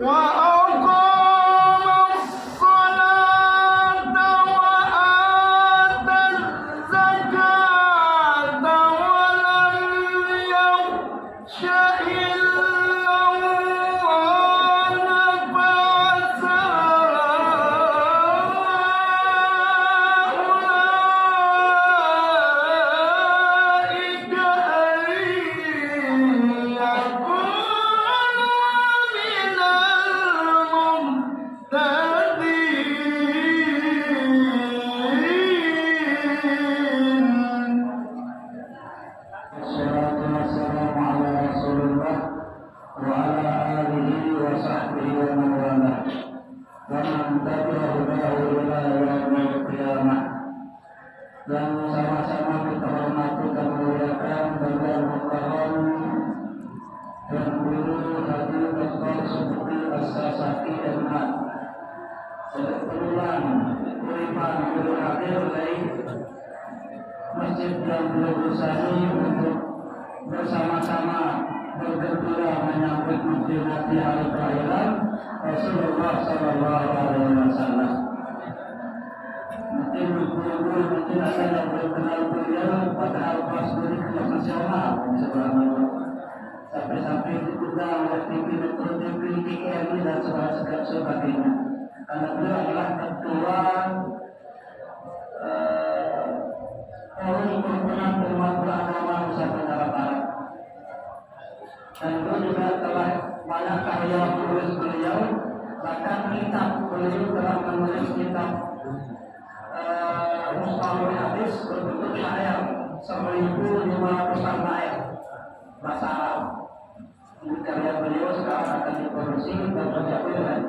Wa alihi wa sahbihi wa man walah wa man tabi'a hudahu ila yaumil qiyamah. Dan sama-sama kita hormati dan muliakan Baginda Mukarram dan guru Habib Dr. Subki As-Sasaki MH. Kebetulan Kurifan Guru hadir dari Masjid yang berusaha untuk bersama-sama bergembira menyambut memperingati hari kelahiran Rasulullah Sallallahu Alaihi Wasallam. Mungkin guru-guru mungkin ada yang belum kenal beliau, padahal pas dari kelas nasional sebenarnya. Sampai-sampai diundang oleh TV Metro TV, TVRI dan sebagainya. Karena beliau adalah ketua Forum Perhimpunan Umat Beragama Nusa Tenggara Barat. Dan beliau juga telah banyak karya menulis beliau, bahkan kitab beliau telah menulis kitab Mustalahul Hadis berbentuk syair 1.500 ayat bahasa Arab. Ini karya beliau sekarang akan diproduksi dan berjalan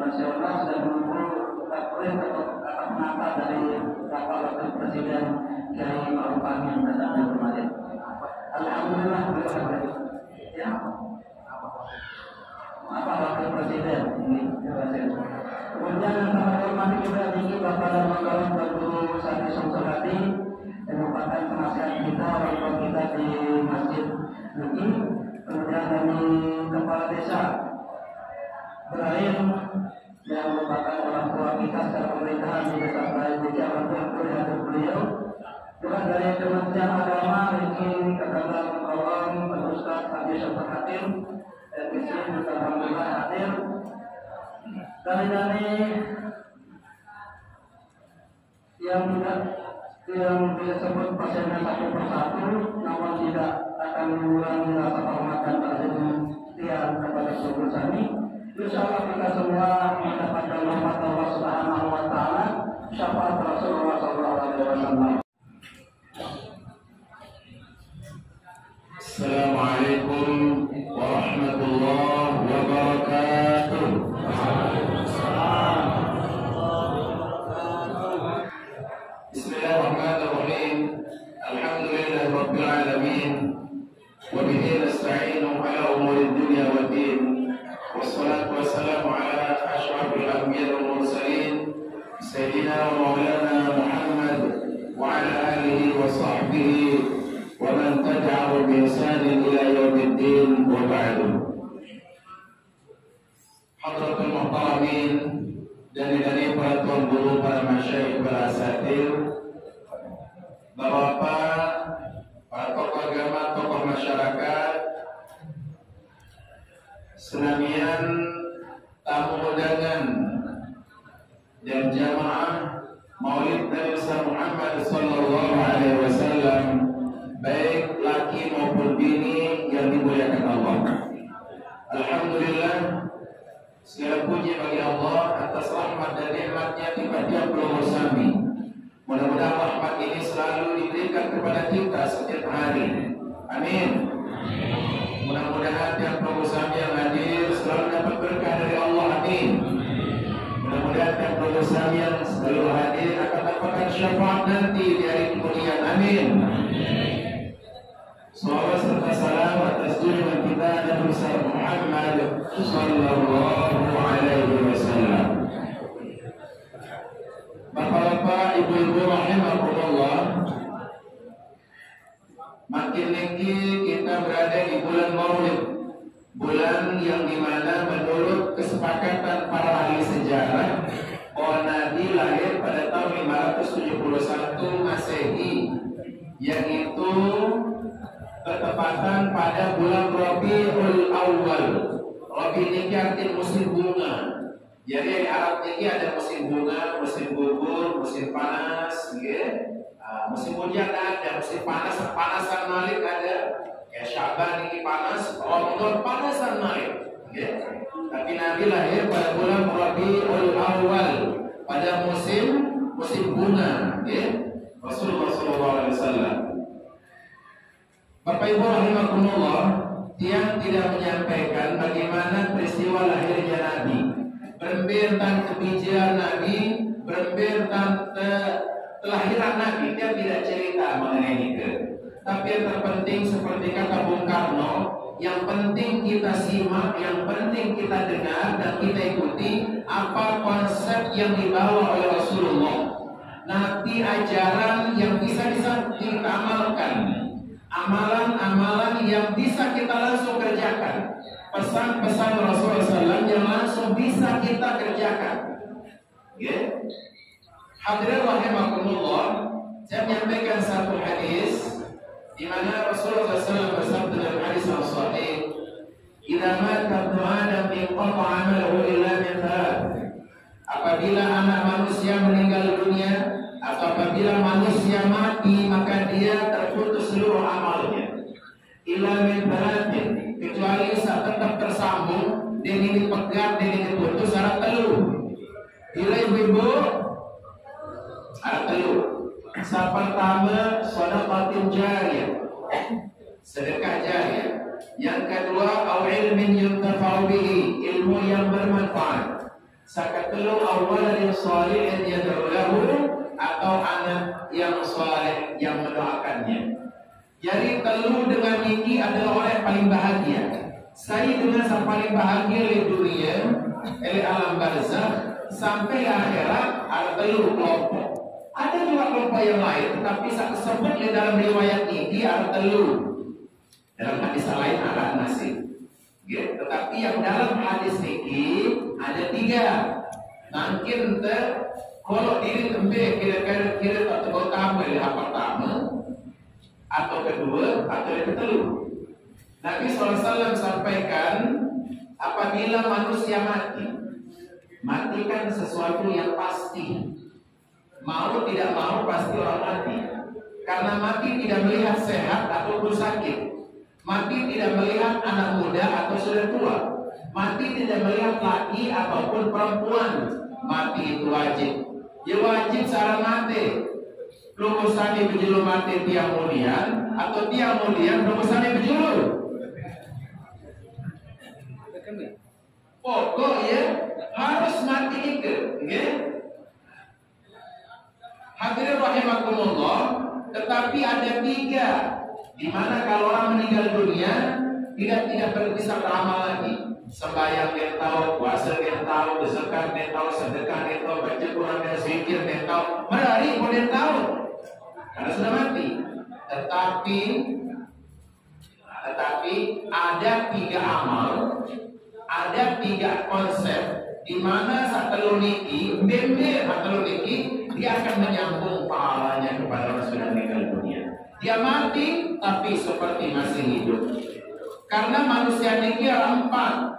nasional dan menunggu taklim atau kata penata dari Bapak Wakil Presiden Kiai Ma'ruf Amin dan yang kemarin. Alhamdulillah beliau hadir. Ya, apa Wakil Presiden ini? Kemudian yang kami hormati juga tinggi Bapak dan Makalam dan Guru Sati Somsorati yang merupakan penasihat kita, wakil kita di Masjid ini. Kemudian kami Kepala Desa Ibrahim yang merupakan orang tua kita secara pemerintahan di Desa Ibrahim di Jawa beliau. Juga dari Kementerian Agama ini Ketua Kawan Ustaz Haji Syafar Hakim dan di sini juga alhamdulillah hadir. Dari yang disebut pasiennya satu persatu, namun tidak akan mengurangi rasa hormat dan perhatian kepada seluruh kami. Insyaallah kita semua mendapatkan rahmat Allah Subhanahu wa taala, syafaat Rasulullah sallallahu alaihi wasallam. Assalamualaikum warahmatullahi wabarakatuh. Bismillahirrahmanirrahim. Alhamdulillahi rabbil alamin. Wa bihi nasta'inu ala umuri dunya waddin. Wassalatu wassalamu ala asyrafil anbiya'i wal mursalin sayyidina wa maulana Muhammad wa ala alihi wa sahbihi wa man tabi'ahum bi ihsanin ila yaumiddin wa ba'du. Hadratul muhtaramin, dari para tuan guru, para masyayikh, para asatidz, bapak-bapak, para tokoh agama, tokoh masyarakat, senamian tamu undangan dan jamaah Maulid Nabi Muhammad sallallahu alaihi wasallam, baik laki maupun bini yang dimuliakan Allah. Alhamdulillah, segala puji bagi Allah atas rahmat dan nikmatnya kepada tiap kami. Mudah-mudahan rahmat ini selalu diberikan kepada kita setiap hari. Amin. Mudah-mudahan tiap kami yang hadir selalu dapat berkah dari Allah. Amin. Mudah-mudahan tiap kami yang selalu hadir akan dapatkan syafaat nanti di hari kemuliaan. Amin. Salawat serta salam atas junjungan kita Nabi Muhammad sallallahu alaihi wasallam. Bapak-bapak, ibu-ibu rahimakumullah, makin tinggi kita berada di bulan Maulid, bulan yang dimana menurut kesepakatan para ahli sejarah bahwa Nabi lahir pada tahun 571 Masehi, yang itu bertepatan pada bulan Rabiul Awal. Rabi ini artinya musim bunga. Jadi di Arab ini ada musim bunga, musim gugur, musim panas, musim hujan ada, musim panas, panasan Malik ada. Ya Syaban ini panas, Ramadan panasan Malik. Tapi Nabi lahir pada bulan Rabiul Awal, pada musim bunga. Rasulullah sallallahu alaihi wasallam. Bapak Ibu rahimakumullah, Tiang tidak menyampaikan bagaimana peristiwa lahirnya Nabi, berembiran kebijakan Nabi, berembiran kelahiran Nabi. Dia tidak cerita mengenai itu. Tapi yang terpenting seperti kata Bung Karno, yang penting kita simak, yang penting kita dengar dan kita ikuti apa konsep yang dibawa oleh Rasulullah. Nanti ajaran yang bisa kita amalkan, amalan-amalan yang bisa kita langsung kerjakan, pesan-pesan Rasulullah SAW yang langsung bisa kita kerjakan. Hadirin rahimakumullah, saya menyampaikan satu hadis di mana Rasulullah SAW bersabda dalam hadis as-sahih, "Idza mata ibnu Adam inqata 'amaluhu illa min thalath." Apabila anak manusia meninggal dunia atau apabila manusia mati, maka dia terputus seluruh amalnya. Illa min thalathin, kecuali saat tetap tersambung dan ini pegat dan ini putus syarat telu. Bila ibu syarat telu. Yang pertama, sedekah jariyah, sedekah jariyah. Yang kedua, au ilmin yuntafa'u bihi, ilmu yang bermanfaat. Sakatelu awalan shalihin yad'u lahu, atau anak yang saleh yang mendoakannya. Jadi telu dengan ini adalah orang yang paling bahagia. Saya dengan yang paling bahagia di dunia, di alam barzakh sampai akhirat. Ada telu kelompok. Ada juga kelompok yang lain, tapi saya sebut di dalam riwayat ini ada telu. Dalam hadis lain ada nasib. Tetapi yang dalam hadis ini ada tiga. Mungkin kalau diri tembe kira-kira tak terutama yang pertama atau kedua atau yang ketiga. Nabi SAW sampaikan, apabila manusia mati kan sesuatu yang pasti. Mau tidak mau pasti orang mati. Karena mati tidak melihat sehat ataupun sakit. Mati tidak melihat anak muda atau sudah tua. Mati tidak melihat laki ataupun perempuan. Mati itu wajib. Ya wajib secara mati. Lumusani berjulu mati tiang mulian atau tiang mulian lumusani berjulu. Pokoknya harus mati itu. Hadirin rahimakumullah, tetapi ada tiga di mana kalau orang meninggal dunia tidak bisa beramal lagi. Sembahyang dia tahu, puasa dia tahu, berzakat dia tahu, sedekah dia tahu, baca Quran dia zikir dia tahu, menari pun dia tahu, karena sudah mati. Tetapi ada tiga amal, ada tiga konsep di mana saat teluniki, dia akan menyambung pahalanya kepada orang sudah meninggal dunia. Dia mati tapi seperti masih hidup. Karena manusia ini ada empat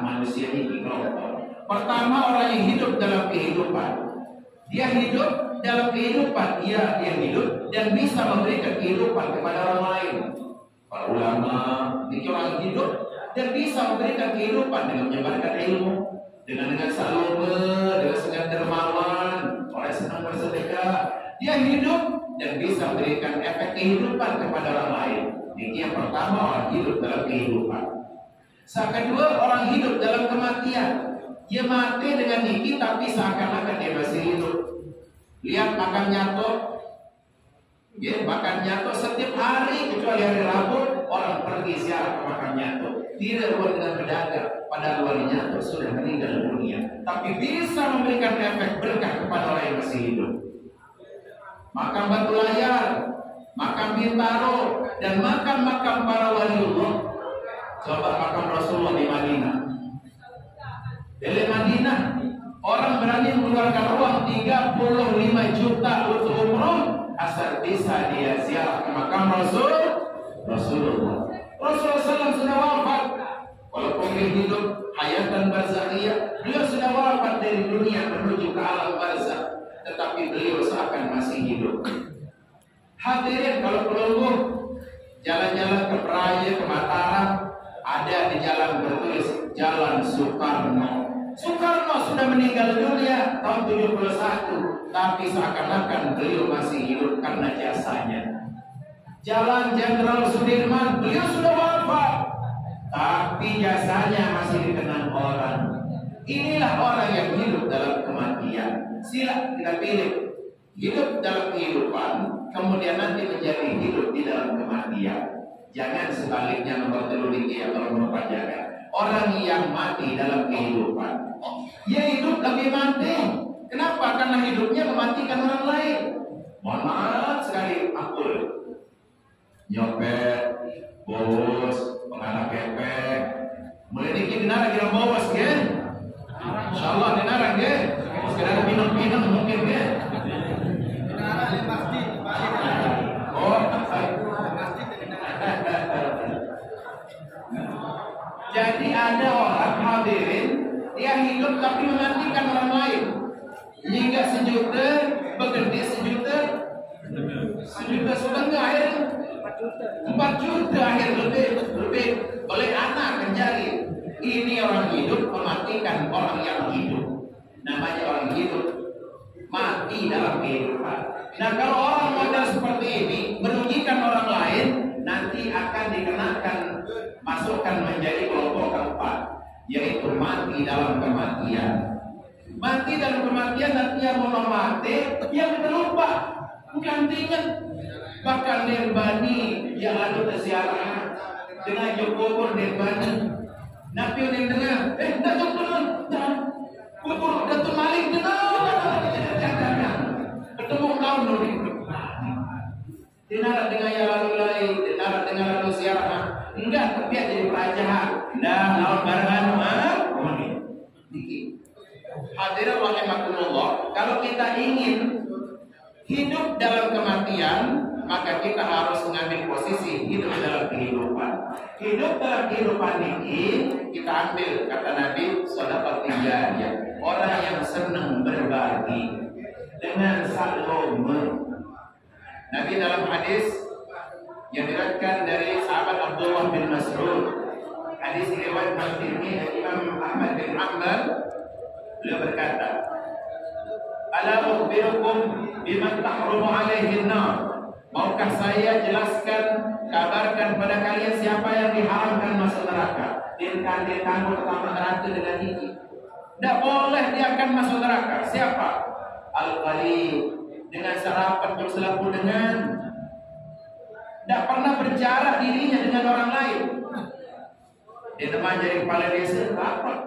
manusia ini kelompok. Pertama, orang yang hidup dalam kehidupan. Dia hidup dalam kehidupan, dia hidup dan bisa memberikan kehidupan kepada orang lain. Para ulama, ini orang hidup dan bisa memberikan kehidupan dengan menyebarkan ilmu, dengan salome, dengan dermawan, orang senang bersedekah. Dia hidup dan bisa memberikan efek kehidupan kepada orang lain. Ini yang pertama, orang hidup dalam kehidupan. Yang kedua, orang hidup dalam kematian. Dia mati dengan ini tapi seakan-akan dia masih hidup. Lihat makan nyato. Makan nyato setiap hari kecuali hari Rabu orang pergi ziarah ke makan nyato. Tidak ruang dengan pedagang, padahal walinya sudah meninggal dunia. Tapi bisa memberikan efek berkah kepada orang yang masih hidup. Makan batu layar, makan bintaro, dan makam para waliullah. Coba makam Rasulullah di Madinah. Di Madinah, orang berani mengeluarkan uang 35 juta untuk umroh asal bisa dia ziarah ke makam Rasulullah. Rasulullah SAW sudah wafat. Walaupun dia hidup hayatan barzakhiyah, beliau sudah wafat dari dunia menuju ke alam barzakh. Tetapi beliau seakan masih hidup. Hadirin, kalau pelungguh jalan-jalan ke Praia, ke Mataram, ada di jalan bertulis Jalan Soekarno. Soekarno sudah meninggal dunia tahun 71, tapi seakan-akan beliau masih hidup karena jasanya. Jalan Jenderal Sudirman, beliau sudah wafat, tapi jasanya masih dikenang orang. Inilah orang yang hidup dalam kematian. Sila kita pilih hidup dalam kehidupan, kemudian nanti menjadi hidup di dalam kematian. Jangan sebaliknya nomor 3 atau nomor 4 jangan. Orang yang mati dalam kehidupan, dia hidup tapi mati. Kenapa? Karena hidupnya mematikan orang lain. Mohon maaf sekali, ampun. Nyopet, bos, penganak kepek, mulai dikit dinara kira bos, ya? Insyaallah dinara, ya? Sekarang minum-minum mungkin, ya? Dinara di masjid, Oh, jadi ada orang hadirin dia hidup tapi mematikan orang lain. Hingga sejuta, bekerja sejuta setengah akhir 4 juta akhir lebih oleh anak mencari. Ini orang hidup mematikan orang yang hidup. Namanya orang hidup mati dalam kehidupan. Nah, kalau orang model seperti ini merugikan orang lain, nanti akan dikenakan masukkan menjadi kelompok keempat, yaitu mati dalam kematian. Mati dalam kematian artinya mau mati yang terlupa, gantinya. Bahkan Nirbani yang lalu tersiarah dengan kubur Nirbani. Nabi yang dengar, datuk turun, kubur datuk Malik ketemu kau nuri. Dinara dengan yang lalu lain, dinara dengan lalu siarah. Enggak, tapi jadi kerajaan. Dah lawan barengan dikit. Hadirin rahimakumullah, kalau kita ingin hidup dalam kematian, maka kita harus mengambil posisi hidup dalam kehidupan. Hidup dalam kehidupan ini kita ambil kata Nabi sedekah jariyah. Orang yang senang berbagi dengan salome. Nabi dalam hadis yang diriwayatkan dari sahabat Abdullah bin Mas'ud, hadis riwayat Imam Ahmad bin Hanbal, beliau berkata, "Ala ukhbirukum biman tahrumu alaihi an-nar." Maukah saya jelaskan, kabarkan pada kalian siapa yang diharamkan masuk neraka? Dia kamu pertama neraka dengan ini. Tidak boleh dia akan masuk neraka. Siapa? Al-Qalil, dengan serapat berselaku dengan, tidak pernah berjarak dirinya dengan orang lain. Dia teman jadi kepala desa, rapat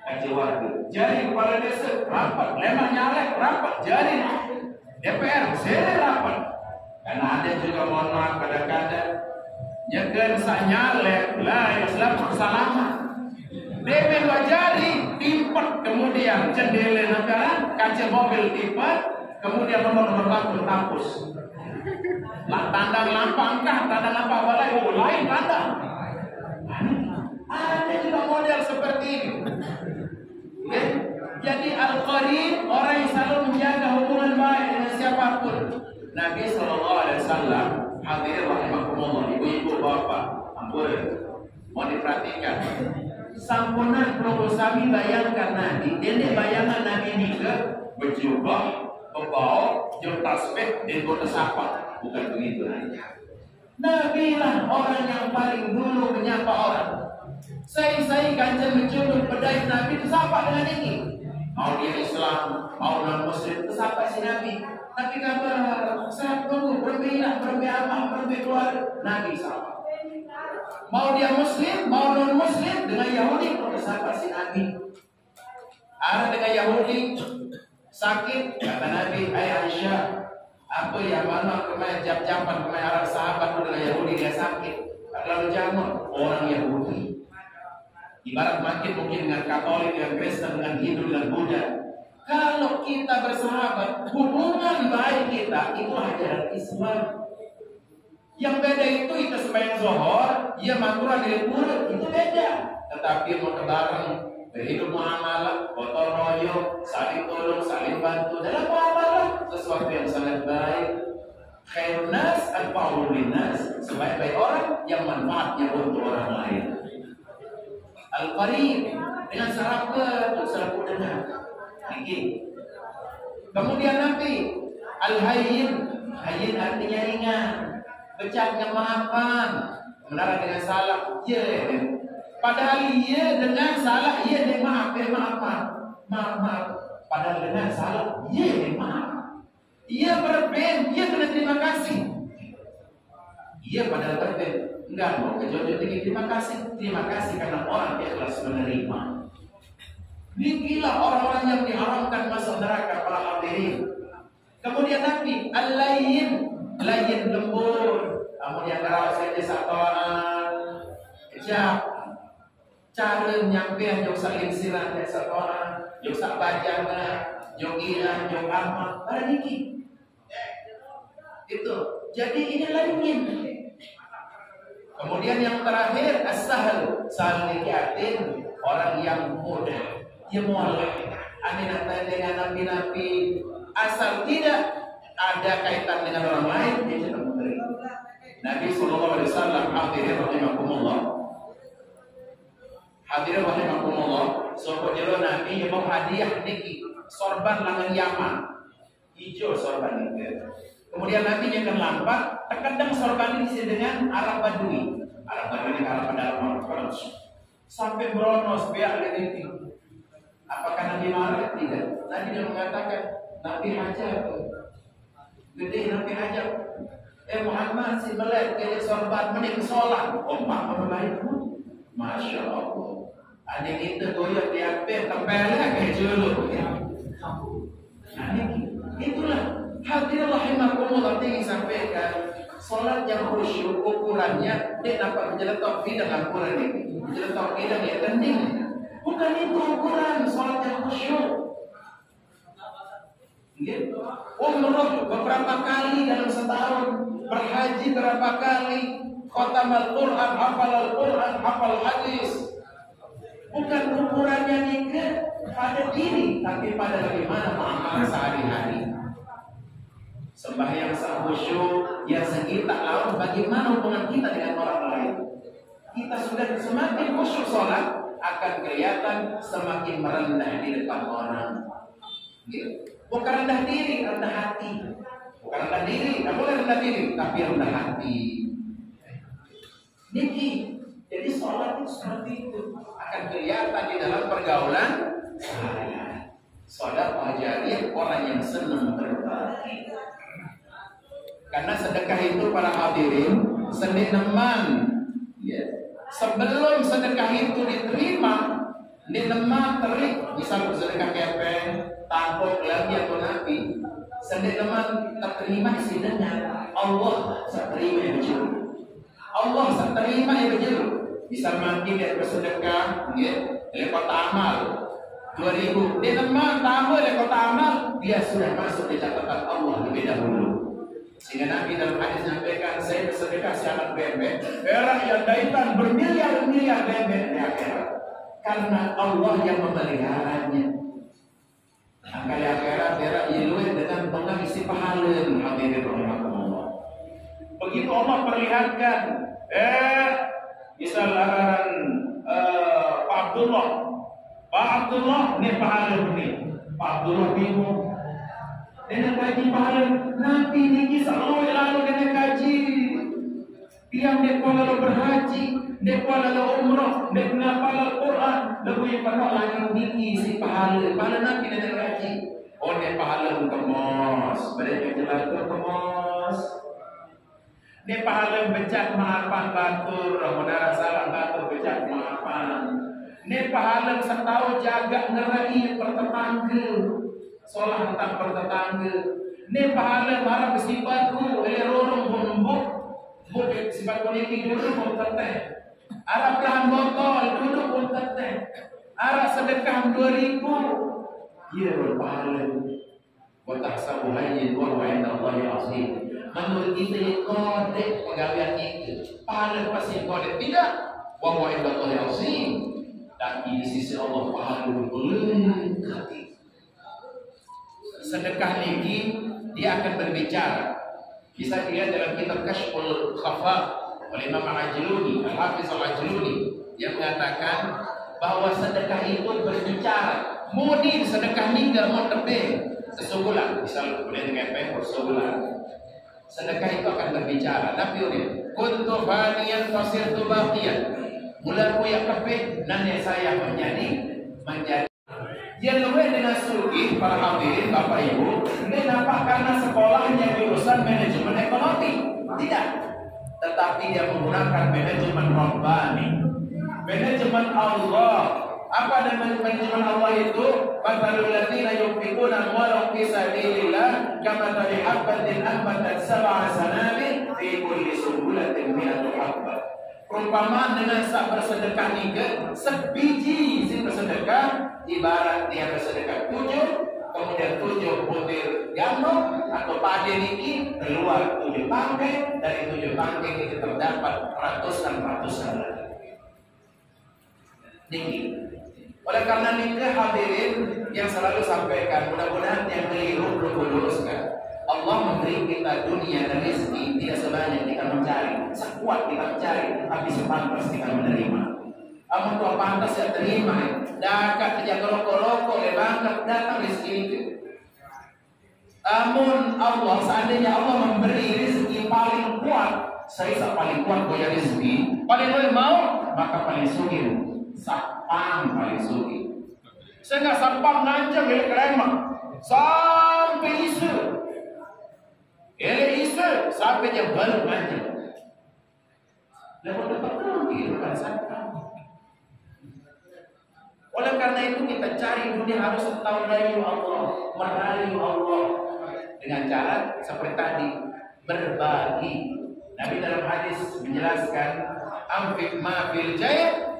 kaji warga. Jadi kepala desa, rapat. Lemah nyalek, rapat. Jadi DPR, saya rapat. Karena ada juga mohon maaf kadang-kadang nyekan sak nyalek lah Islam selama DP 2 jari timpet, kemudian jendela negara kaca mobil timpet, kemudian nomor lampu hapus. Tanda lampu angkat, tanda lampu balai, lain tanda. Ada juga model seperti ini. Okay? Jadi al-qarib, orang yang selalu menjaga hubungan baik dengan siapapun. Nabi SAW, hadirin rahimakumullah, ibu-ibu bapak, ampun, mau diperhatikan. Sampunan proposami bayangkan Nabi, ini bayangan Nabi ini ke berjubah, membawa, jam tasbih, dan bersapa. Bukan begitu. Nabi lah orang yang paling dulu menyapa orang. Saya ganjar menjemput pedai Nabi itu sapa dengan ini. Mau dia Islam, mau non Muslim, itu sapa si Nabi. Tapi kabar saya tunggu berbeda, berapa, berkeluar Nabi sapa. Mau dia Muslim, mau non Muslim, dengan Yahudi itu sapa si Nabi. Ada dengan Yahudi sakit, kata Nabi, ayah Aisyah, apa yang mana kemarin jam-jaman kemarin Arab sahabat dengan Yahudi dia sakit, lalu jamur orang Yahudi. Ibarat mungkin dengan Katolik, dengan Kristen, dengan Hindu, dengan Buddha. Kalau kita bersahabat, hubungan baik kita itu ajaran Islam. Yang beda itu sembahyang zuhur, ia makruh dari mulut, itu beda. Tetapi mau bareng, berhidup muamalah, gotong royong, saling tolong, saling bantu dalam muamalah, sesuatu yang sangat baik. Khairun nas anfa'uhum linnas, sebaik-baik orang yang manfaatnya untuk orang lain. Al-Qarib, dengan serapat untuk serapu dengar. Kemudian Nabi Al-Hayyin, Hayyin artinya ringan. Bacanya maafan. Menara dengan salah, ya. Padahal ia dengan salah, ia dengan maaf. Padahal dengan salah, ia dengan maaf. Ia berben, ia kena terima kasih. Ia padahal berben, enggak mau kejodoh tinggi terima kasih karena orang ikhlas menerima. Demikianlah orang-orang yang diharamkan masuk neraka para hadirin. Kemudian Nabi al-layyin lembur. Kemudian kalau saja sataan, cara nyampean jauh saling silat dan sataan, jauh sak bajana, jauh ilan, jauh amat, ada dikit. Itu. Jadi ini layyin. Kemudian yang terakhir as-sahl, salihatin, orang yang mudah. Dia mualah. Amin dengan nabi-nabi asal tidak ada kaitan dengan orang lain, dia tidak menerima. Nabi sallallahu alaihi wasallam hadirin rahimakumullah. Sopo jero Nabi yang mau hadiah niki sorban langan Yaman. Hijau sorban itu. Kemudian Nabi yang lambat, terkadang sorban ini dengan Arab Badui. Arab Badui ini Arab pedalaman. Sampai Bronos biar ini. Apakah Nabi marah? Tidak. Nabi yang mengatakan Nabi hajar. Gede Nabi hajar. Muhammad si melek jadi sorban menik sholat. Omak membaik. Masya Allah. Adik kita goyok di HP tempelnya kayak julu. Itulah hadirin rahimakumullah ingin sampaikan. Sholat yang khusyuk ukurannya dia dapat menjeletok bidang ukuran ini. Menjeletok bidang ya kening. Bukan itu ukuran sholat yang khusyuk. Umroh beberapa kali dalam setahun, berhaji berapa kali, khatam Al-Quran, hafal Al-Quran, hafal hadis. Bukan ukurannya nikah pada diri, tapi pada bagaimana mengamalkan sehari-hari. Sembahyang khusyuk yang sekitar lawan bagaimana hubungan kita dengan orang lain. Kita sudah semakin khusyuk sholat akan kelihatan semakin merendah di depan orang. Bukan rendah diri, rendah hati. Bukan rendah diri, tidak boleh rendah diri, tapi rendah hati. Niki, jadi sholat itu seperti itu akan kelihatan di dalam pergaulan saya. Sedekah jariyah orang yang senang berbagi. Karena sedekah itu para hadirin sendi neman. Ya. Sebelum sedekah itu diterima, di neman terik, misal sedekah kepeng, tampuk lagi atau nabi, sendi neman terterima isi dengan Allah terima yang jujur. Allah terima yang jujur. Bisa mati dia bersedekah, ya, kota amal 2000. Di neman tamu kota amal, dia sudah masuk di catatan Allah lebih dahulu. Sehingga Nabi dalam hadis menyampaikan, saya bersedekah siaran bebek, perak yang daitan bermiliar-miliar bebek di akhirat, karena Allah yang memeliharanya. Angkali akhirat perak iluin dengan pengisi pahala. Hadirin rahimakumullah. Begitu Allah perlihatkan, misal arahan Pak Abdullah ini pahala ini. Pak Abdullah bingung. Dengan kaji pahala Nabi ini selalu dengan kaji. Tiang dekwa lalu berhaji, dekwa lalu umrah, dekwa lalu Quran, lebih pada yang tinggi si pahala. Pahala Nabi dengan kaji. Oh dia pahala untuk mos, berarti jelas untuk mos. Dia pahala becak maafan batur, saudara salah batur becak maafan. Dia pahala setahun jaga ngerai pertetangga. Solah tentang pertetangga. Ini pahala marah besibatku, rorong bumbuk, buk sifat politik duduk pun teteh. Arah pelahan botol duduk pun teteh. Arah sedekah 2000, ia berpahala. Watahsabu hayyin wa huwa indallahi azim. Menurut kita kode pegawaian itu, pahala pasti kode tidak. Wa huwa indallahi azim. Tapi di sisi Allah pahala berlimpah. Sedekah ini dia akan berbicara. Bisa dilihat dalam kitab Kashful Khafa oleh Imam Al-Ajluni, Al-Hafiz Al-Ajluni, yang mengatakan bahwa sedekah itu berbicara. Mudi sedekah ini enggak mau tebing sesebulan, misal boleh dengan pempor sebulan. Sedekah itu akan berbicara. Nabi udah kuntu faniyan fasirtu baqiyan. Mula ku yang kepit nanya saya menjadi yang lebih dinasuki para hadirin Bapak Ibu, kenapa? Karena sekolahnya jurusan manajemen ekonomi. Tidak. Tetapi dia menggunakan manajemen Rabbani. Manajemen Allah. Apa manajemen Allah itu? Mathalul ladzina yunfiquna amwalahum fi sabilillah kamathali habbatin anbatat sab'a sanabil fi kulli sunbulatin mi'atu habbah. Perumpamaan dengan sak bersedekah niga, sebiji sing bersedekah ibarat dia bersedekah 7, kemudian 7 butir gandum atau padi niki keluar 7 tangkai, dari 7 tangkai itu terdapat ratusan lagi. Niki. Oleh karena niga hadirin yang selalu sampaikan, mudah-mudahan yang keliru belum luruskan. Allah memberi kita dunia dan rezeki tidak sebanyak kita mencari, sekuat kita mencari, tapi sepantas kita menerima. Amun tua pantas ya terima, dakat kerja kolok-kolok, lebangkat datang rezeki itu. Amun Allah, seandainya Allah memberi rezeki paling kuat, saya paling kuat punya rezeki, paling mau, maka paling sugih, sapang paling sugih. Sehingga sapang ngancam milik remah sampai isu. Isu sampai dia baru manja. Lepas dapat rugi bukan sakit. Oleh karena itu kita cari dunia harus tahu rayu Allah, merayu Allah dengan cara seperti tadi berbagi. Nabi dalam hadis menjelaskan amfik ma fil jayb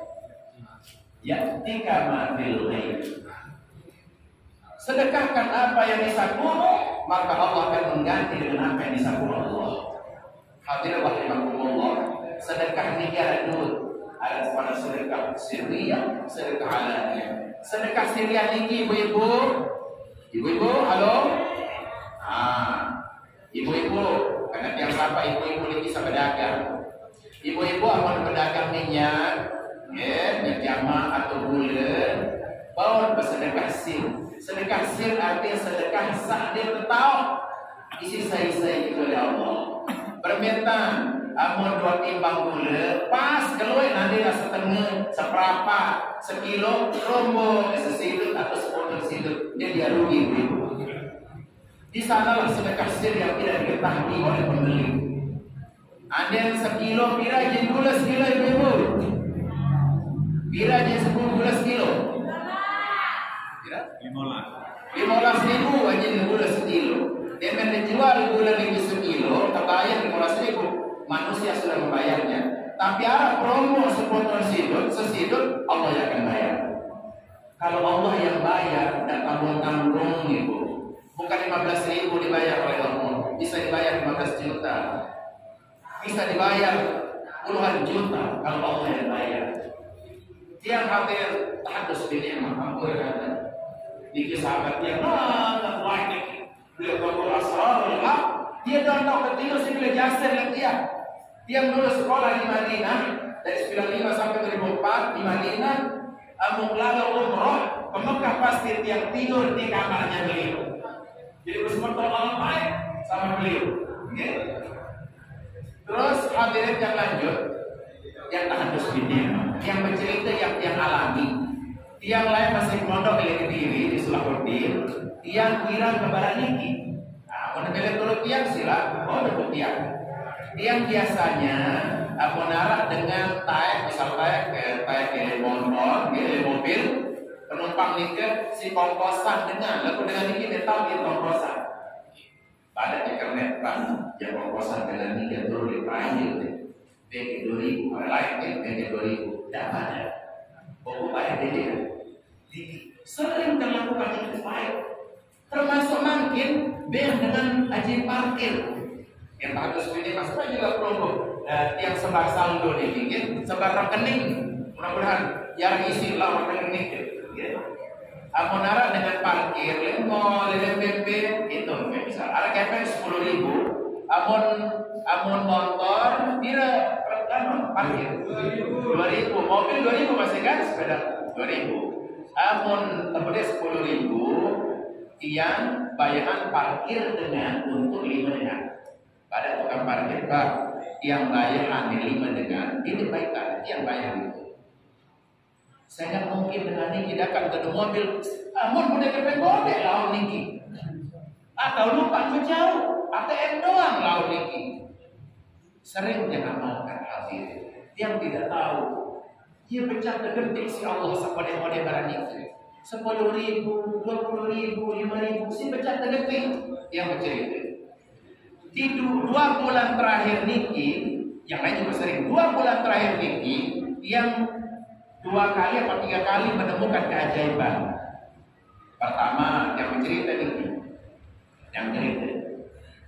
yatika ma fil ghaib. Sedekahkan apa yang disakumu, maka Allah akan mengganti dengan apa yang disakumu Allah. Hadirin rahimakumullah, sedekah ini ada dua. Ada pada sedekah sirriyah, sedekah alaniyah. Sedekah sirriyah ini ibu-ibu, halo. Ibu-ibu, karena tiang sapa ibu-ibu ini bisa berdagang. Ibu-ibu akan berdagang minyak, minyak jama atau gula, bawa bersedekah sir. Sedekah sir artinya sedekah saat dia tahu isi saya itu oleh Allah. Permintaan amun 2 timbang gula pas keluar nanti lah setengah, seberapa, sekilo, rombo, sesidut atau 10 sidut dia rugi. Di sanalah sedekah sir yang tidak diketahui oleh pembeli. Ada yang sekilo pira jadi gula sekilo ibu. Pira jadi 10 gula sekilo. 15.000 aja di gula sekilo. Dia menjual gula lebih sekilo, terbayar 15.000. Manusia sudah membayarnya. Tapi ada promo sepotong sesidut, Allah yang akan bayar. Kalau Allah yang bayar, tidak tanggung-tanggung ibu. Bukan 15.000 dibayar oleh Allah, bisa dibayar 15 juta, bisa dibayar puluhan juta kalau Allah yang bayar. Tiang hadir tahadus binikmah, ampun kata. Di sahabat yang tak banyak beliau berkata asrarullah, dia tahu ketika sebelum jasir yang dia dulu sekolah di Madinah dari 95 sampai 2004 di Madinah. Lalu umroh ke Mekah pasti tiang tidur di kamarnya beliau. Jadi bersama Allah baik sama beliau. Okay? Terus hadirin yang lanjut, yang tahadus binikmah, yang bercerita yang alami. Tiang lain masih mondok milik diri di Sulawesi, tiang kira kebaran niki. Nah, menurut dulu tiang sila, dapat tiang. Tiang biasanya menara dengan misal ke motor, ke mobil, penumpang niki si kongkosan lalu dengan niki metal di kongkosan. Pada internet kan, yang kongkosan dengan niki dulu di Prancis, BG 2000, lain BG 2000, dapat ada. Buku bayar dia. Sering melakukan itu baik. Termasuk mungkin dengan aji parkir. Yang bagus ini maksudnya juga promo. Yang sebar saldo dibikin, sebar rekening. Mudah-mudahan yang isi lah rekening. Amonara dengan parkir, mau LPP itu misal. Ada KP 10.000. Amon motor, dia parkir 2.000, mobil 2.000 masih kan, sepeda 2.000. Amon tempatnya 10.000, yang bayaran parkir dengan untuk 5 menit. Pada tukang parkir, Pak, yang bayar H5 dengan ini baik tak? Yang bayar itu. Saya nggak mungkin dengan ini tidak akan ke mobil. Amun udah kepengode lawan niki. Atau lupa jauh, ATM doang lawan niki. Sering dia amalkan hadir. Yang tidak tahu, dia pecah kegenting si Allah sepode-pode barang itu. 10.000, 20.000, 5.000, si pecah kegenting yang bercerita. Di 2 bulan terakhir niki, yang lain juga sering 2 bulan terakhir niki, yang 2 kali atau 3 kali menemukan keajaiban. Pertama, yang bercerita niki, yang cerita.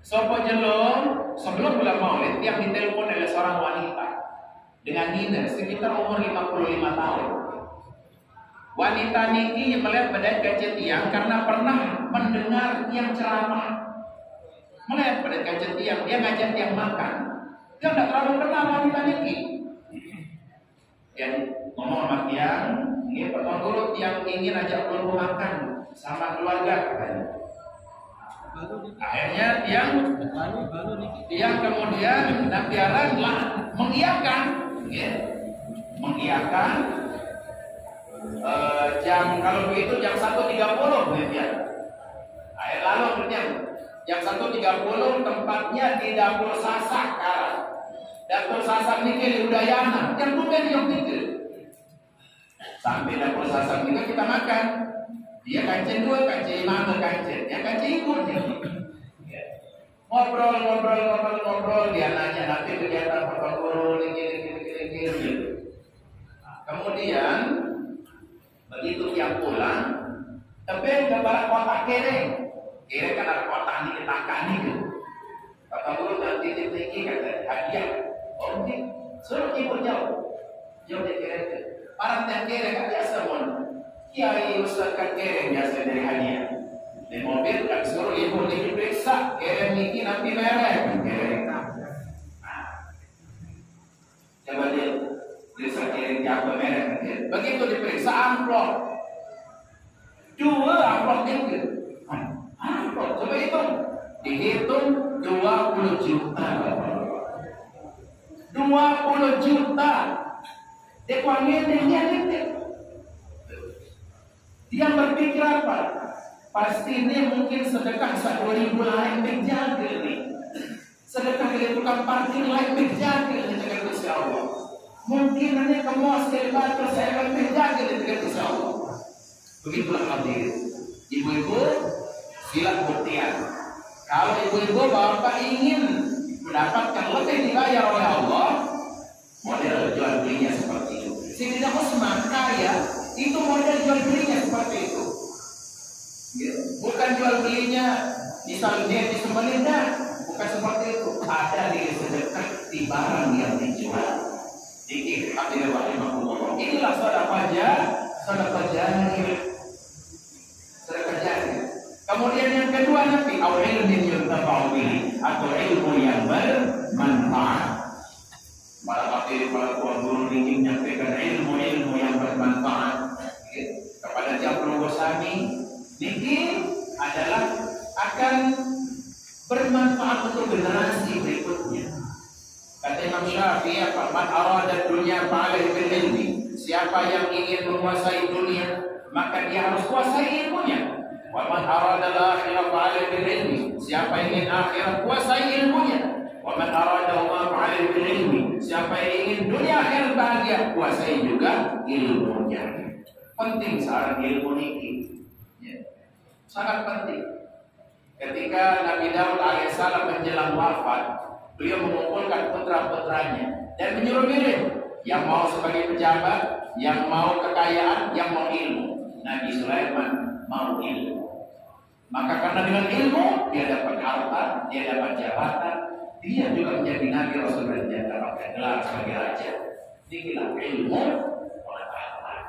Sopo jelom sebelum bulan Maulid yang ditelepon oleh seorang wanita dengan Nina sekitar umur 55 tahun. Wanita niki melihat badan gadget tiang karena pernah mendengar tiang ceramah. Melihat pada gadget tiang, dia ngajak tiang makan. Dia tidak terlalu kenal wanita niki. Dia ngomong sama tiang, ini pertama dulu tiang ingin ajak keluarga makan sama keluarga katanya. Akhirnya tiang kemudian nabiaran mengiyakan, mengiyakan. Jam kalau begitu jam 1.30 ya. Lalu akhirnya jam 1.30 tempatnya di dapur Sasak Karang. Dapur Sasak niki di Udayana. Yang bukan yang itu. Sampai dapur Sasak niki kita makan. Dia kancing 2, kancing 5 kancing. Yang kancing ikut nih. Ngobrol. Dia nanya nanti kegiatan Bapak Guru gitu. Kemudian begitu dia pulang, tapi ke barat kota Kereng kan ada kota ini ketangkan itu. Kata Guru nanti tinggi kata hadiah. Oh ini suruh ibu jauh dari Kereng. Para yang Kereng kan biasa mon. Kiai Ustaz kan Kereng biasa dari hadiah. Di mobil kan suruh ibu diperiksa Kereng ini nanti merek Kereng. Coba dia periksa Kereng apa merek. Begitu diperiksa amplop. 2 amplop tinggi. Amplop coba hitung. Dihitung 20 juta. 20 juta. Dia berpikir apa? Pasti ini mungkin sedekah 2.000 lain menjaga nih. Sedekah dari tukang parkir lain menjaga nih dengan Gusti Allah. Mungkin ini kemuas dari batu saya akan menjaga nih dengan Gusti Allah. Begitulah hadir. Ibu-ibu silat buktian. Kalau ibu-ibu bapak ingin mendapatkan lebih dibayar oleh Allah, model jual belinya seperti itu. Sayyidina Utsman kaya, itu model jual belinya seperti itu. Bukan jual belinya misalnya di Samarinda, bukan seperti itu. Ada di sedekah di barang yang dijual. Dikit, inilah sedekah jariah. Sedekah jariah. Kemudian yang kedua nanti ilmin yuntafa'u bihi, atau ilmu yang bermanfaat. Para guru ingin menyampaikan ilmu-ilmu yang bermanfaat kepada tiap Gosami. Ini adalah akan bermanfaat untuk generasi berikutnya. Kata Imam Syafi'i, "Man arada dunya fa'alaihi bil ilmi." Siapa yang ingin menguasai dunia, maka dia harus kuasai ilmunya. Wa man arada al-akhirah fa'alaihi bil ilmi. Siapa yang ingin akhirat, kuasai ilmunya. Wa man arada ma fa'alaihi bil ilmi. Siapa yang ingin dunia akhirat bahagia, kuasai juga ilmunya. Penting seorang ilmu ini. Sangat penting. Ketika Nabi Daud alaihissalam menjelang wafat, beliau mengumpulkan putra-putranya dan menyuruh milih yang mau sebagai pejabat, yang mau kekayaan, yang mau ilmu. Nabi Sulaiman mau ilmu. Maka karena dengan ilmu dia dapat harta, dia dapat jabatan, dia juga menjadi Nabi Rasul dan dia dapat gelar sebagai raja. Inilah ilmu pengetahuan.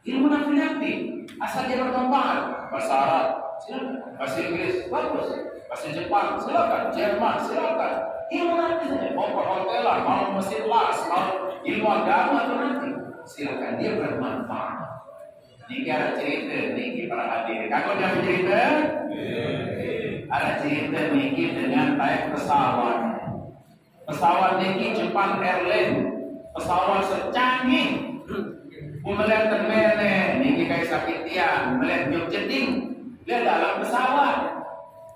Ilmu Nabi asal dia bermanfaat. Bahasa Arab silakan, bahasa Inggris bagus, bahasa Jepang silakan, Jerman silakan. Ilmu nanti mau perhotelan, mau mesin las, mau ilmu agama atau nanti silakan, dia bermanfaat. Ini ada cerita, ini para hadirin. Kalau dia bercerita, ada cerita niki dengan naik pesawat. Pesawat niki Jepang Airlines, pesawat secanggih. Melihat termene, niki kayak sakit tiang, melihat nyok jeding, dia dalam pesawat.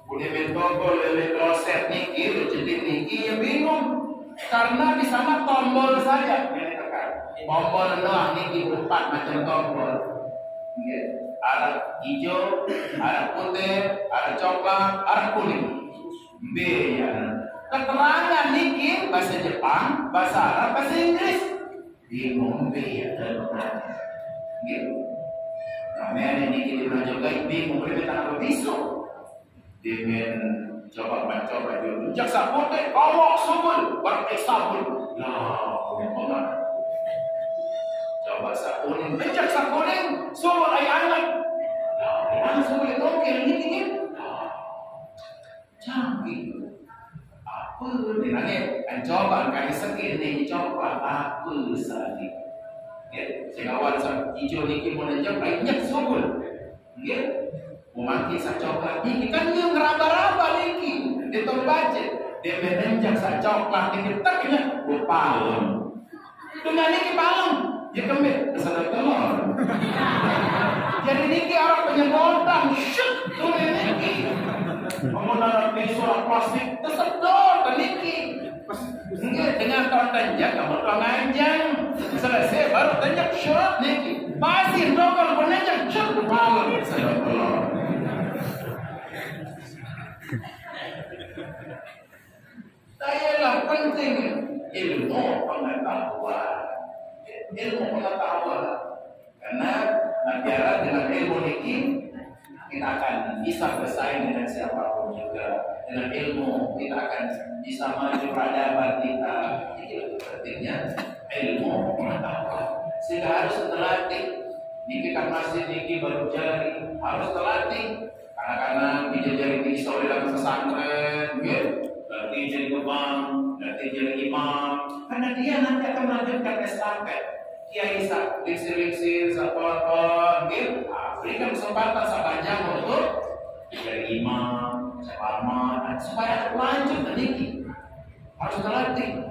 Udah mentogol, lele kloset niki, jeding niki ya bingung, karena di sana tombol saja. Ini tekan, tombol doang niki 4 macam tombol. Ada hijau, ada putih, ada coklat, ada kuning. B ya. Keterangan niki bahasa Jepang, bahasa Arab, bahasa Inggris. Bingung B ya. Gitu. Namanya niki dimajukan bingung kita apa besok. Dengan coba mencoba dulu. Jaksa putih, awak subul, berkesabul. Nah, coba sakuning, becak sakuning, subul ayah anak. Anak subul itu ini. Canggih. Apa dinanya? Coba kali sekali ini coba apa saja. Ya, sekawan hijau niki mau nenjak banyak subul. Ya, mau makin saya coba. Ini kan dia ngeraba-raba niki. Dia tahu baca. Dia menenjak saya coklat niki taknya palem. Dengan niki palem. Ya kembali kesana telur. Jadi niki orang penyedotan. Syuk tuh niki. Menggunakan surat plastik tersedot niki. Dengan kau tanjak, kamu kau nganjang. Selesai baru tanjak syurat niki. Pasir dong kalau menanjak syurat palem. Kesana telur. Sayalah penting ilmu pengetahuan. Ilmu pengetahuan. Karena biara dengan ilmu niki kita akan bisa bersaing dengan siapapun juga. Dengan ilmu kita akan bisa maju peradaban kita. Itu pentingnya ilmu pengetahuan. Sehingga harus terlatih. Niki kan masih niki baru jari, harus terlatih. Anak-anak dijajari di histori dalam pesantren, nanti jadi imam, nanti jadi imam. Karena dia nanti akan melanjutkan estafet. Kiai lingsir-lingsir, satu-satu, berikan kesempatan sepanjang untuk jadi imam, sepaman, supaya lanjut niki. Harus terlatih.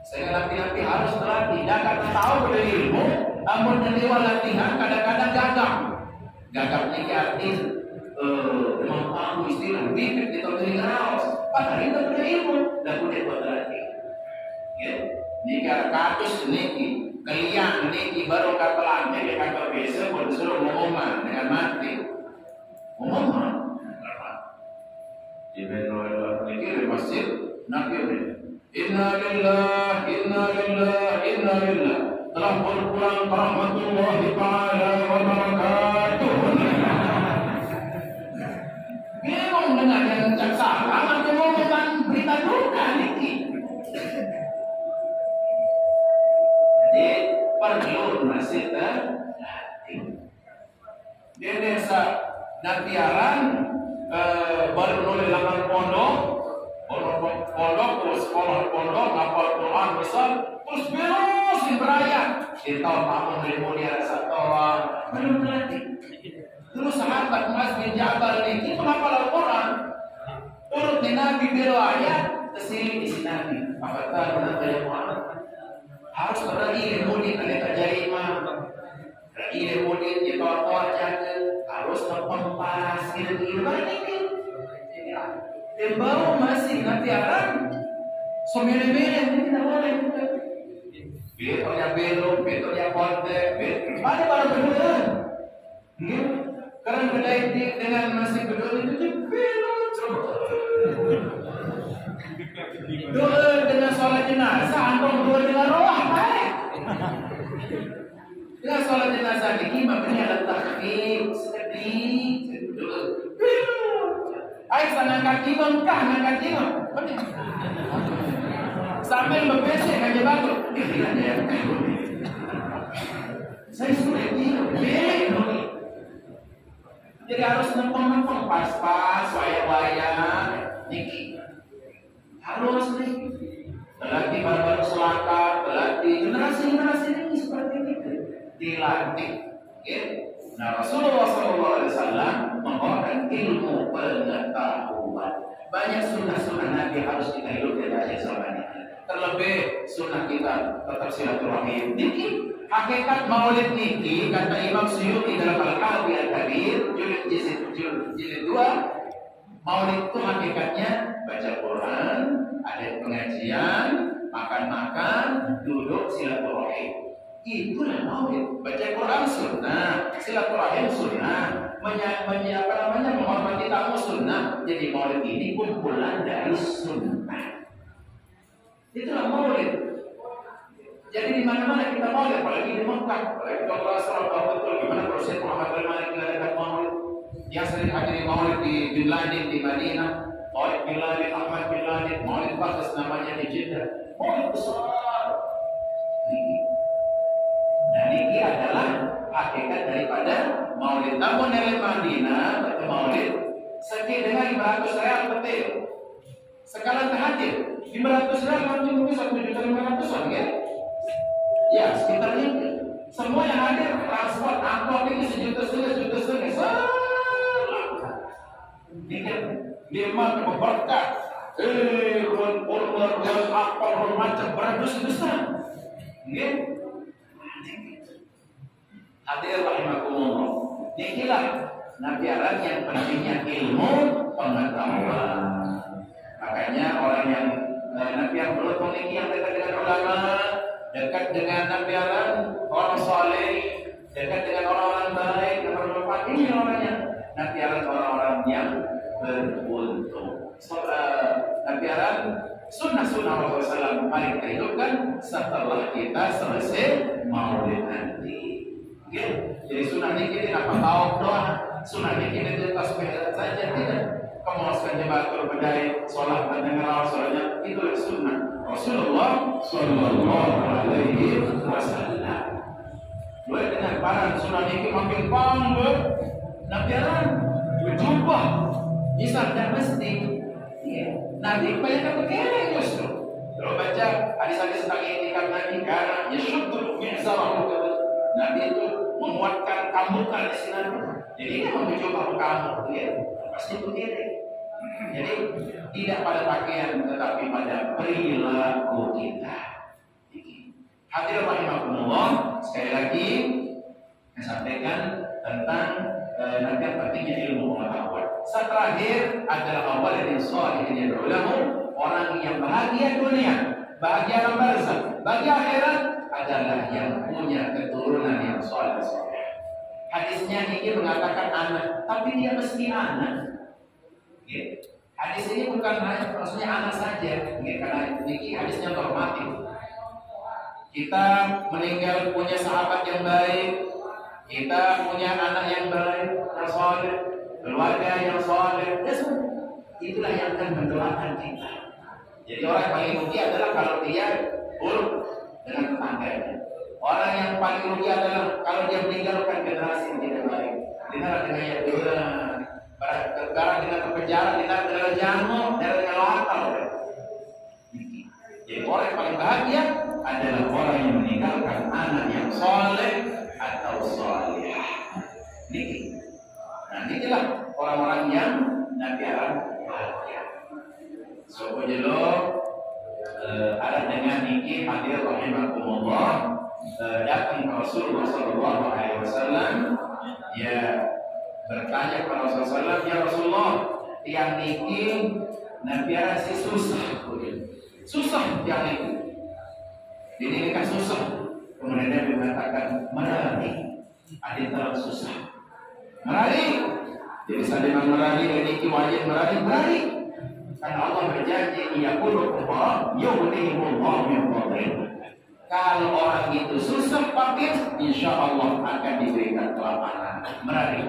Sehingga nanti harus terlatih. Dan karena tahu pada ilmu, namun lewat latihan kadang-kadang gagal. Gagal niki artinya memang istilah bibit di tahun ini raus. Padahal itu punya ilmu dan punya buat terlatih. Niki katus niki. Kalian niki baru katalan jadi kantor biasa pun disuruh ngomong dengan mati. Ngomong di benar niki di masjid Nabi ini. Inna lillahi inna lillah. Telah berpulang rahmatullahi ta'ala wa barakatuh. Bingung dengan yang jaksa, amat ngomong berita duka niki. Jadi perlu masih terlatih. Di desa Napiaran baru nulis lapangan pondok sekolah pondok ngapal Quran besar terus berusin berayat. Di tahun tahun 2001 belum terlatih. Terus sahabat Mas bin Jabal ini menghafal Al-Quran. Turut di Nabi belo ayat kesini isi Nabi. Apa tahu Nabi Muhammad harus berdiri mudik ada terjadi imam. Berdiri mudik di toa jaga harus terpempas gitu ini. Bau masih nanti arang. Somele-mele ini tidak boleh. Betulnya belok, betulnya kontek, ada barang berdua. Karena kedai dengan masih berdua itu belok. Doa dengan sholat jenazah, antum doa dengan roh, baik. Dengan sholat jenazah ini makanya ada takhfif sedih. Ayo sana kaki mengkah, ngangkat imam. Sambil berbesek aja bagus. Saya sudah bilang, jadi harus nempeng-nempeng pas-pas, wayang-wayang, niki. Harus nih. Berarti baru-baru selangkah, berarti generasi ini seperti itu. Dilatih. Nah, Rasulullah SAW membawakan ilmu pengetahuan. Banyak sunnah-sunnah Nabi harus kita hidup di akhir zaman ini. Terlebih sunnah kita tetap silaturahim. Niki, hakikat maulid niki kata Imam Suyuti dalam Al-Hadi Al-Kabir jilid 2, maulid itu hakikatnya baca Quran, ada pengajian, makan-makan, duduk silaturahim. Itulah maulid. Baca Quran sunnah, silaturahim sunnah, menghormati tamu sunnah. Jadi maulid ini kumpulan dari sunnah. Itulah maulid. Jadi di mana-mana kita maulid, apalagi di Mekah, apalagi kalau salah betul gimana proses Muhammad al-Malik mengadakan maulid. Yang sering hadir maulid di Bin Laden di Madinah, maulid Bin Laden, Ahmad Bin Laden, maulid bagus namanya di Jeddah, maulid besar. Nah, ini adalah hakikat daripada maulid. Namun dari Madinah atau maulid sedih dengan 500 real betul. Sekarang hadir 500 real mungkin 1.500.000 ya. Ya, sekitar itu. Semua yang hadir transport angkot ini 1,5 juta. Lima berkah. Orang apa macam beratus-besar. Nggih. Hadir rahimakumullah. Inilah nabiaran yang pentingnya ilmu pengetahuan. Makanya orang yang nabiaran beruntung ini yang dekat dengan ulama, dekat dengan nabiaran orang saleh, dekat dengan orang-orang baik, yang bermanfaat, ini orangnya nabiaran orang-orang yang beruntung. Nabiaran sunnah-sunnah Rasulullah SAW mari kita hidupkan setelah kita selesai maulid nanti. Jadi sunnah ini kita apa tahu doa, sunnah ini kita tidak tasbih saja tidak. Kemuaskan jematul bedai, sholat dan dengar sholatnya itu sunnah Rasulullah Sallallahu Alaihi Wasallam. Boleh dengan para sunnah ini makin panggung, nabiaran berjumpa, bisa dan mesti. Nanti banyak yang berkeleng justru. Kalau baca hadis-hadis tentang itikaf Nabi, karena yashudul mi'zarahu Nabi itu menguatkan kambukan di sini. Jadi dia mencoba kamu, ya, pasti begini. Jadi tidak pada pakaian, tetapi pada perilaku kita. Hadirin rahimakumullah, sekali lagi saya sampaikan tentang nanti pentingnya ilmu pengetahuan. Terakhir adalah awal yang salihin yad'ulahu, orang yang bahagia dunia, bahagia alam barzakh, bahagia akhirat adalah yang punya keturunan yang saleh. Hadisnya ini mengatakan anak, tapi dia mesti anak. Hadis ini bukan hanya maksudnya anak saja, karena ini hadisnya normatif. Kita meninggal punya sahabat yang baik, kita punya anak yang baik, yang saleh, keluarga yang saleh, itulah yang akan mendoakan kita. Jadi orang yang paling rugi adalah kalau dia buruk dengan tetangganya. Orang yang paling rugi adalah kalau dia meninggalkan generasi yang tidak baik. Dengar dengan yang benar, bergarang dengan kepenjara, dengar dengan jamur, dengan lokal. Jadi orang yang paling bahagia adalah orang yang meninggalkan anak yang soleh atau soleh. Nah, inilah orang-orang yang nabiaran bahagia. So, jelo ada dengan niki hadir rahimakumullah datang ke Rasulullah Sallallahu Alaihi Wasallam, ya bertanya kepada Rasulullah, ya Rasulullah, yang niki nabiaran si susah yang itu. Ini kan susah. Kemudian dia mengatakan merari, ada terlalu susah. Merari. Jadi saya memang merari, ini wajib merari. Karena Allah berjanji, yaqulukumullah yughnihimullah min fadlih. Kalau orang itu susah fakir, insya Allah akan diberikan kelaparan. Merari.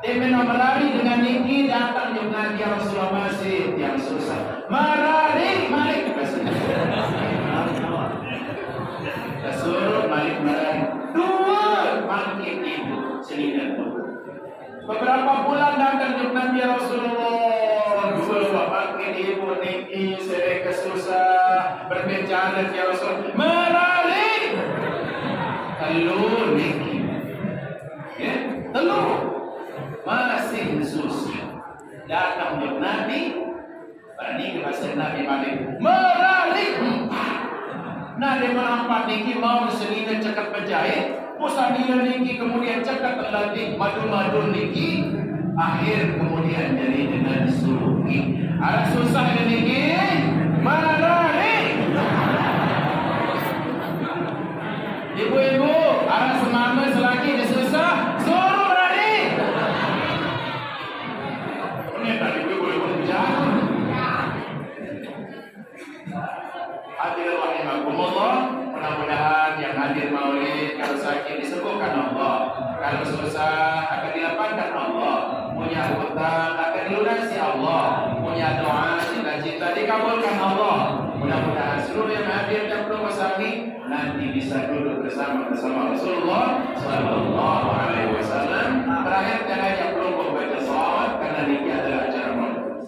Dia memang merari dengan ini datang juga dia Rasulullah masih yang susah. Merari, mari kita suruh malik merari. Dua makin ibu selidar. Beberapa bulan datang juga Nabi Rasulullah. Dua makin ibu niki sering kesusah berbicara ya Rasul. Merari. Kalau niki, ya datang Nabi berani bahasa Nabi balik meralik Nabi merampat niki mau selina cekat penjahit musamila niki kemudian cekat terlatih madu-madu niki akhir kemudian jadi dengan suruhi ada susah niki meralik ibu-ibu ada semama selagi dia susah suruh meralik ini tadi gue boleh berbicara hadir rahimakumullah, mudah-mudahan yang hadir maulid kalau sakit disembuhkan Allah, kalau susah akan dilapangkan Allah, punya hutang akan dilunasi Allah, punya doa cita-cita dikabulkan Allah. Mudah-mudahan seluruh yang hadir dan belum bersami nanti bisa duduk bersama Rasulullah Sallallahu Alaihi Wasallam. Terakhir jangan ajak belum membaca salawat karena ini adalah acara maulid.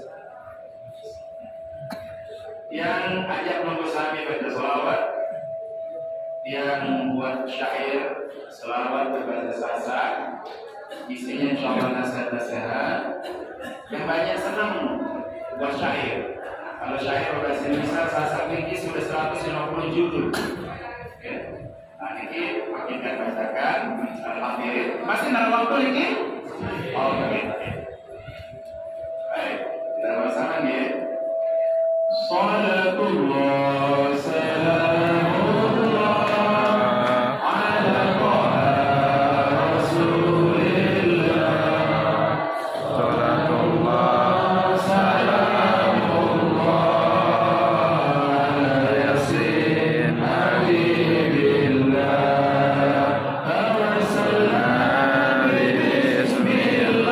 Yang ajak mengusahakan baca salawat, yang buat syair salawat berbahasa Sasak, isinya insyaallah nasihat-nasihat. Yang banyak senang buat syair. Kalau syair berbahasa Indonesia Sasak ini sudah 150 judul. Okay. Nah ini makin kita bacakan. Alhamdulillah. Masih ada waktu lagi? Oh, oke. Baik, kita bersama ya. Salatullah salamullah ala Rasulillah Salatullah salamullah ala Yasin Habibillah Awassalam bismillah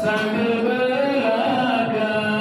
sambil belaka